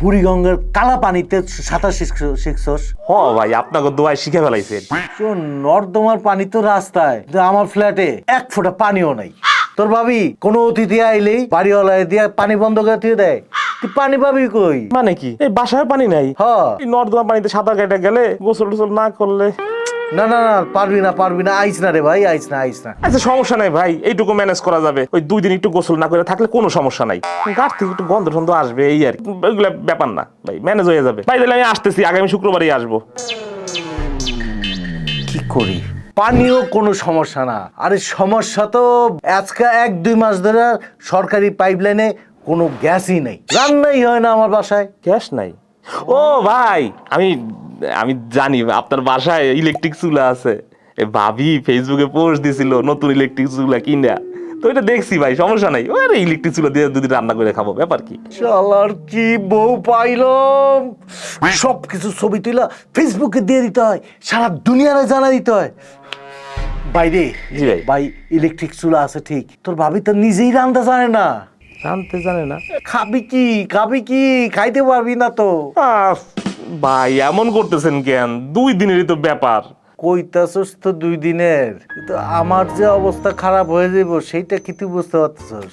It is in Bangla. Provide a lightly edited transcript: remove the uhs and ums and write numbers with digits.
বুড়িগঙ্গার কালা পানিতে সাঁতার শিখছস? হ ভাই, আপনাকে দোয়াই শিখে ফেলাইছেন। শোন, নর্দমার পানি তো রাস্তায়, কিন্তু আমার ফ্ল্যাটে এক ফোঁটা পানিও নাই। তোর ভাবি কোনো অতিথি আইলেই বাড়িওয়ালায় দিয়ে পানি বন্ধ করে দিয়ে দেয়, তুই পানি পাবি কই? মানে কি এই বাসায় পানি নাই? হ। এই নর্দমা পানিতে সাঁতার কেটে গেলে গোসল টোসল না করলে? না না না, পারবি না, আইস না রে ভাই, আইস না। আচ্ছা সমস্যা নাই ভাই, এইটুকু ম্যানেজ করা যাবে। ওই 2 দিন একটু গোসল না করে থাকলে কোনো সমস্যা নাই। গাছ থেকে একটু গন্ধ টন্ধ আসবে, এই আর কি, এগুলো ব্যাপার না ভাই, ম্যানেজ হয়ে যাবে ভাই। তাহলে আমি আসতেছি, আগামী শুক্রবারই আসবো। কি করি? পানিও কোনো সমস্যা না। আরে সমস্যা তো আজকে 1-2 মাস ধরে সরকারি পাইপলাইনে কোনো গ্যাসই নেই, রান্নাই হয় না আমার বাসায়। গ্যাস নাই? ও ভাই, আমি আমি জানি আপনার বাসায় ইলেকট্রিক চুলা আছে। এ ভাবি ফেসবুকে পোস্ট দিছিল নতুন ইলেকট্রিক চুলা কিনা, তো এটা দেখছি ভাই, সমস্যা নাই। ওই ইলেকট্রিক চুলা দিয়ে 2 দিন রান্না করে খাবো, ব্যাপার কি? শালার কি বউ পাইলাম! সব কিছু ছবি তুলা ফেসবুকে দিয়ে দিতে হয়, সারা দুনিয়ারে জানা দিতে হয়। বাইরে জি ভাই। ভাই, ইলেকট্রিক চুলা আছে ঠিক, তোর ভাবি তো নিজেই রান্না জানে না। জানতে জানে না? খাবি কি খাইতে পারবি না তো। আহ, ভাই এমন করতেছেন কেন? 2 দিনেরই তো ব্যাপার। কইতাছস তো 2 দিনের, কিন্তু আমার যে অবস্থা খারাপ হয়ে যাবো সেইটা কি তুই বুঝতে পারতেছস?